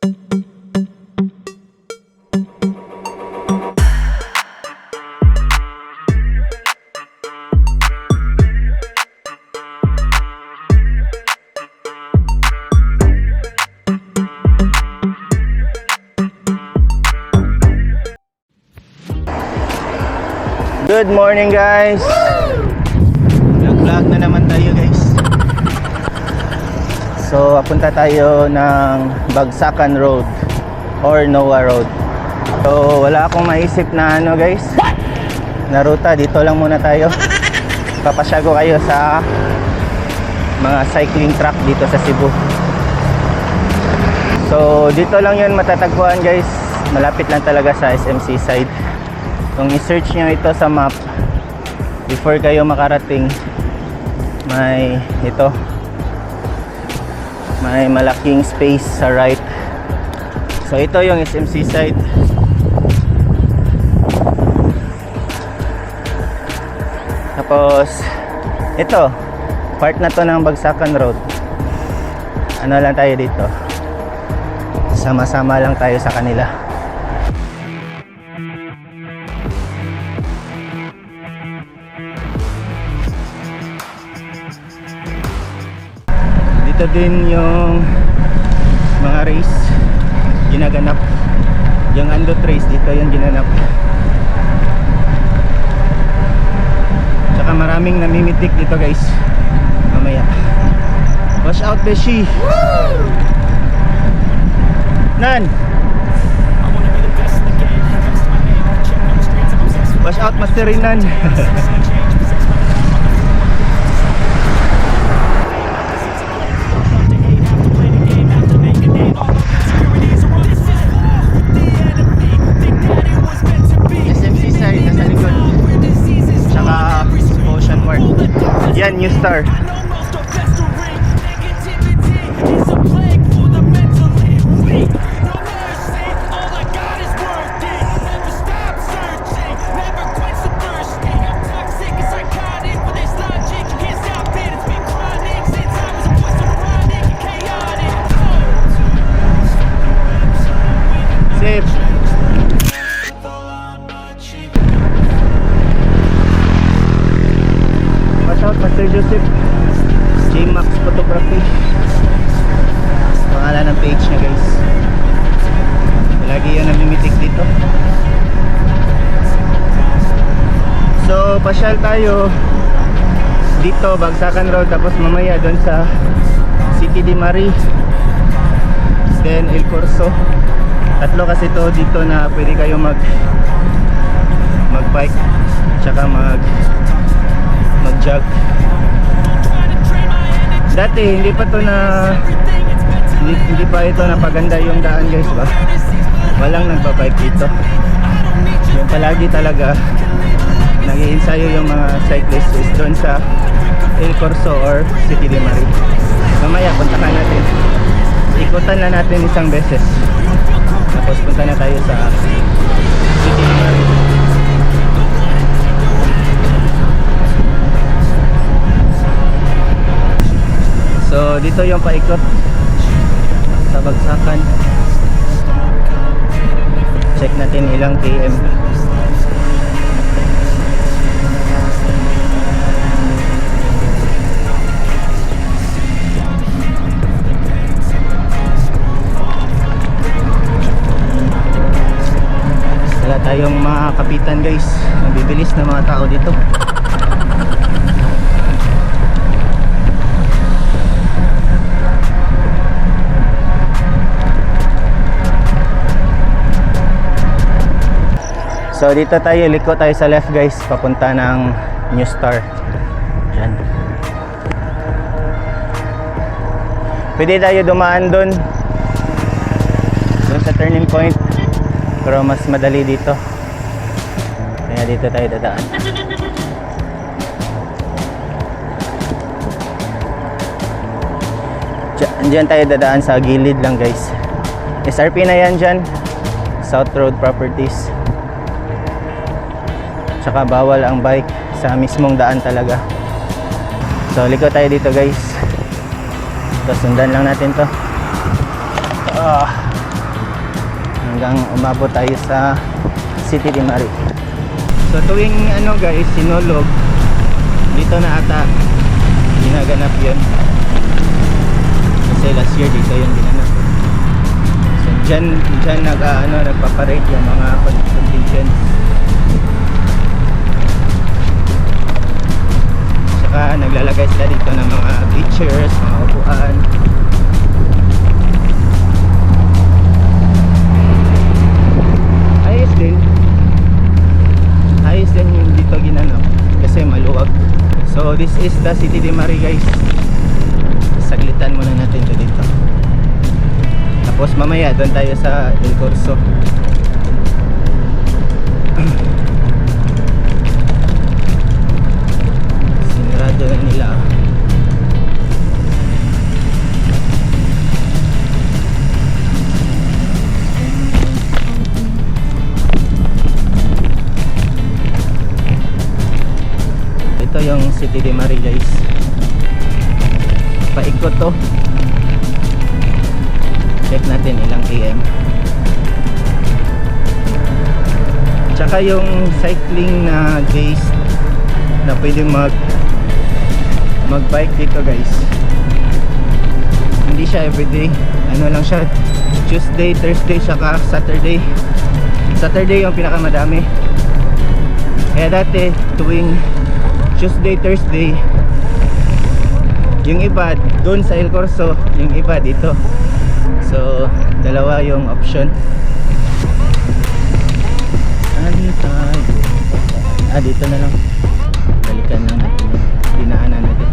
Good morning guys. Vlog na naman tayo guys. So papunta tayo ng Bagsakan Road or Noah Road. So wala akong maisip na ano guys na ruta. Dito lang muna tayo. Papasya ko kayo sa mga cycling track dito sa Cebu. So dito lang yun matatagpuan guys. Malapit lang talaga sa SMC side. Kung i-search nyo ito sa map before kayo makarating, may ito, may malaking space sa right. So ito yung SMC side. Tapos ito, part na to ng Bagsakan Road. Ano lang tayo dito, sama-sama lang tayo sa kanila. Dito din yung mga race ginaganap. Yung Andot race dito yung ginanap. Tsaka maraming namimitik dito guys mamaya. Watch out Beshi. Nan, watch out Master Rinan. Yan, New Star. Safe. Pastor Joseph J-Max Photography, pangalan ng page niya guys. Lagi yan namimitik dito. So pasyal tayo dito Bagsakan Road, tapos mamaya doon sa City de Mari, then El Corso. Tatlo kasi to dito na pwede kayo mag-bike tsaka mag-jog. Dati hindi pa to na hindi pa ito napaganda yung daan guys ba. Walang nagbabike dito. Yung palagi talaga nag-iensayo yung mga cyclists is doon sa El Corso or City de Mari. Mamaya puntahan natin. Ikutan na natin isang beses. Tapos punta na tayo sa City de Mari. So dito yung paikot sa Bagsakan. Check natin ilang km. Wala tayong mga kapitan guys. Mabibilis na mga tao dito. So dito tayo, liko tayo sa left guys, papunta ng New Star. Diyan. Pwede tayo dumaan doon sa turning point, pero mas madali dito. Kaya dito tayo dadaan. Diyan tayo dadaan sa gilid lang guys. SRP na yan dyan, South Road Properties. Tsaka bawal ang bike sa mismong daan talaga. So liko tayo dito guys. So sundan lang natin to. hanggang umabot tayo sa City de Mari. So tuwing guys, Sinulog, dito na ata ginaganap yun. Kasi last year dito yung ginanap. So dyan nagpaparade yung mga contingents. Saka naglalagay sila dito ng mga bleachers, mga upuan. Ayos din yung dito ginanap kasi maluwag. So this is the City de Mari guys. Saglitan muna natin ito dito. Tapos mamaya doon tayo sa El Corso. Sinarado na nila. Ito yung City de Mari guys. Paikot to. Check natin ilang km. Tsaka yung cycling na days na pwedeng mag-bike dito guys. Hindi siya everyday. Ano lang siya, Tuesday, Thursday, saka Saturday. Saturday yung pinakamadami. Kaya dati tuwing Tuesday, Thursday, yung iba doon sa El Corso, yung iba dito. So dalawa yung option. Saan tayo? Dito na lang. Balikan lang natin. Dinaanan natin.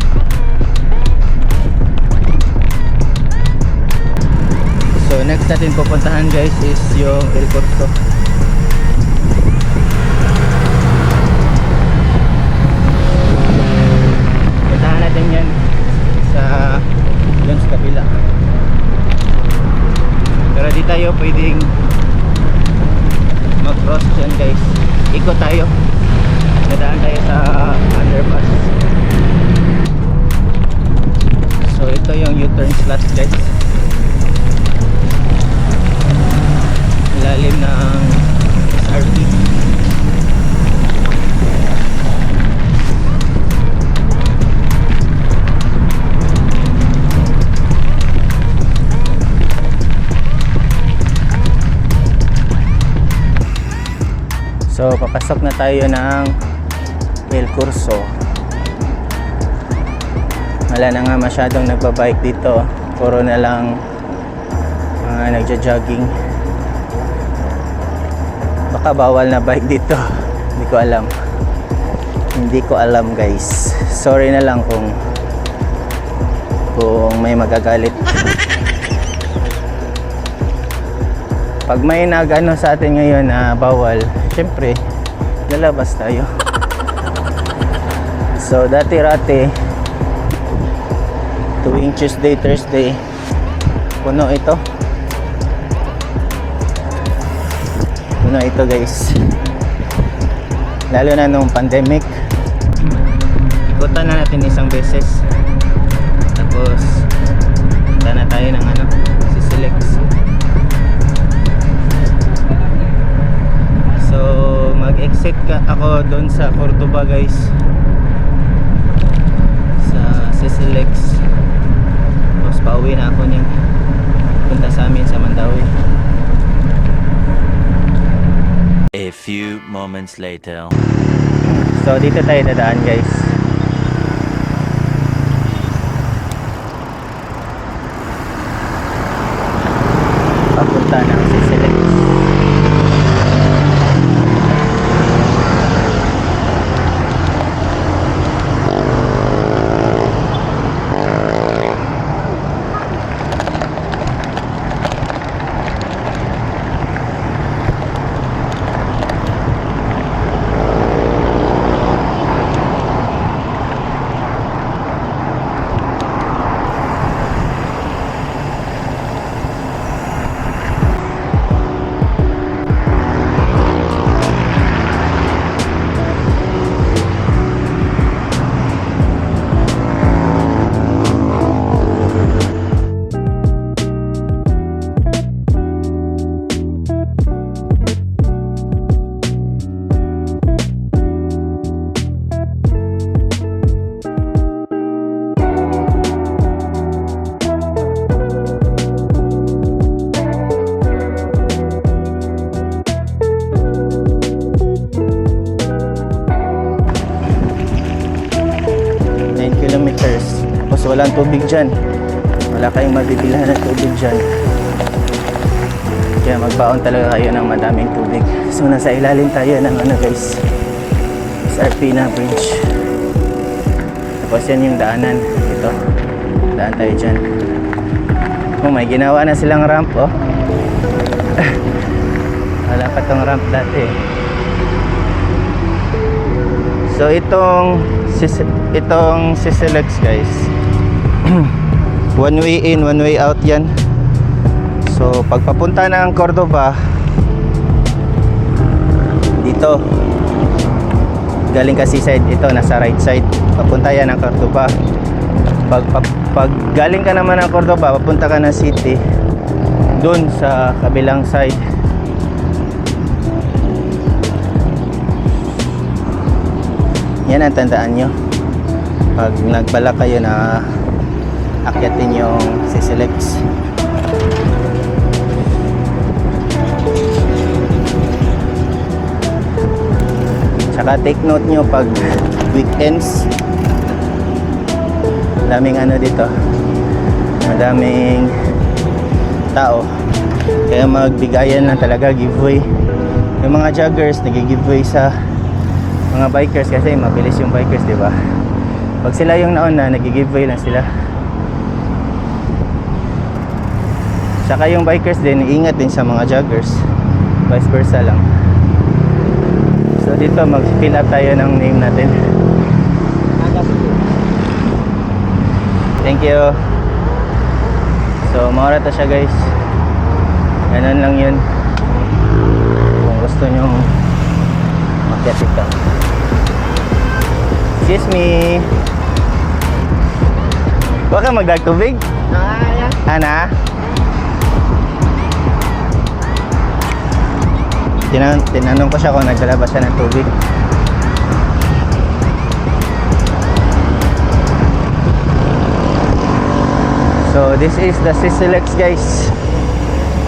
So next natin pupuntahan guys is yung El Corso. Puntahan natin yan sa dun sa kabila. Pero di tayo pwedeng mag-cross dyan guys. Ikot tayo. Nadaan tayo sa underpass. So ito yung U-turn slot guys. Ilalim ng SRT. So papasok na tayo ng El Corso. Wala na nga masyadong nagbabike dito. Puro na lang nagja-jogging. Baka bawal na bike dito. Hindi ko alam. Hindi ko alam guys. Sorry na lang kung may magagalit. Pag may nag-ano sa atin ngayon na bawal, syempre lalabas tayo. So dati-rati tuwing Tuesday, Thursday puno ito guys, lalo na nung pandemic. Ikutan na natin isang beses, tapos punta na tayo ng Sisilex. So mag-exit ako doon sa Cordoba guys, sa Sisilex. Tapos pauwi na ako niyang punta sa amin sa Mandawi. A few moments later. So dito tayo dadaan guys. Papunta ng Sisilex. walang tubig dyan. Wala kayong mabibilhan ng tubig dyan. Kaya magbaon talaga kayo ng madaming tubig. So nasa ilalim tayo ng ano guys, Sarpina Bridge. Tapos yan yung daanan. Ito, daan tayo dyan. Oh, may ginawa na silang ramp oh. Wala pa tong ramp dati. So itong Sisilex guys, one way in, one way out yan. So pagpapunta ng Cordova, dito galing ka seaside, ito nasa right side, papunta yan ng Cordova. Pag galing ka naman ng Cordova, papunta ka ng city, dun sa kabilang side. Yan ang tandaan nyo pag nagbala kayo na akyatin yung Sisilex. Tsaka take note nyo pag weekends, daming ano dito, madaming tao, kaya magbigayan lang talaga, giveaway. Yung mga joggers nag-giveaway sa mga bikers kasi mabilis yung bikers, di ba? Pag sila yung nauna, nag-giveaway lang sila. Tsaka yung bikers din, ingat din sa mga joggers, vice versa lang. So dito mag-fill up tayo ng name natin. Thank you. So maura to siya guys. Ganun lang yun. Kung gusto nyo makyat ito. Excuse me. Baka magdagtubig? Ana? Tinanong ko siya kung naglalabas siya ng tubig. So this is the Sisilex guys.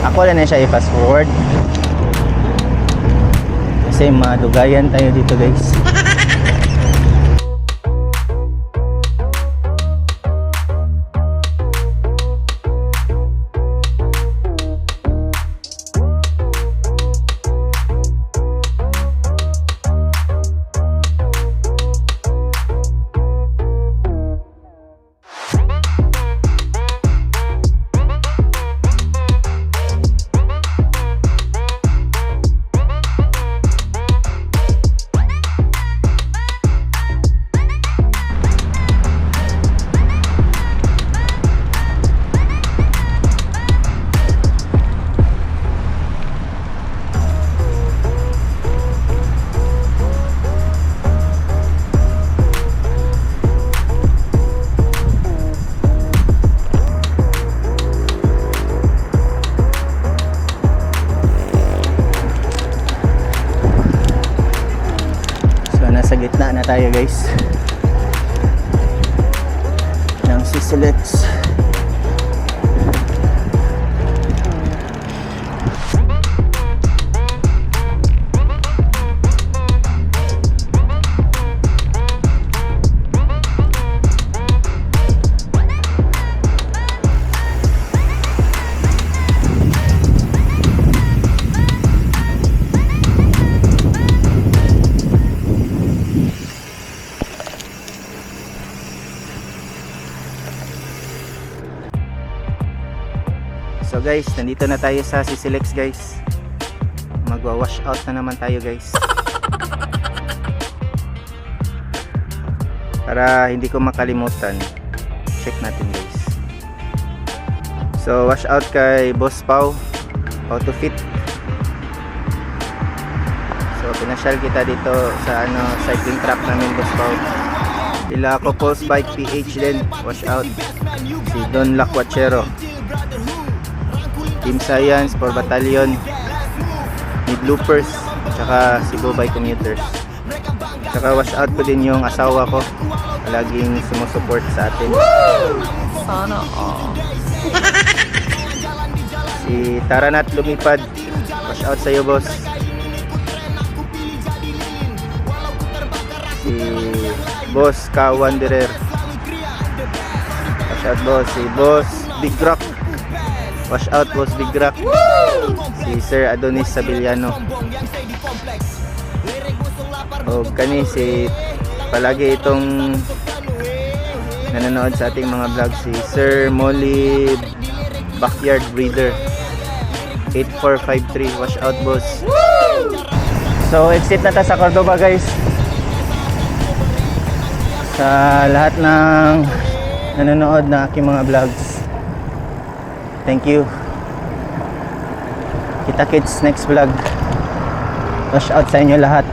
Ako lang na siya i-fast forward kasi madugayan tayo dito guys. Nasa gitna na tayo guys ng Sisilex. So guys, nandito na tayo sa Sisilex guys. Magwa-wash out na naman tayo guys. Para hindi ko makalimutan, check natin guys. So wash out kay Boss Pau, Auto Fit. So pinasyal kita dito sa cycling track namin Boss Pau. Sila ko Pulse Bike PH din, wash out. Si Don Lacuachero, Team Science for Battalion, Mid Loopers, tsaka Cebu Bike Commuters. Tsaka wash out ko din yung asawa ko, laging sumusuport sa atin. Sana all. Si Taranat Lumipad, wash out sa'yo boss. Si Boss Ka Wanderer, out boss. Si Boss Big Rock. Wash out Boss Big Rock. Si Sir Adonis Sabiliano. O kani si palagi itong nanonood sa ating mga vlog, si Sir Molly Backyard Breeder 8453. Wash out boss. So exit na ta sa Cordoba guys. Sa lahat ng nanonood na aking mga vlogs, thank you. Kita kits next vlog. Wash out sa inyo lahat.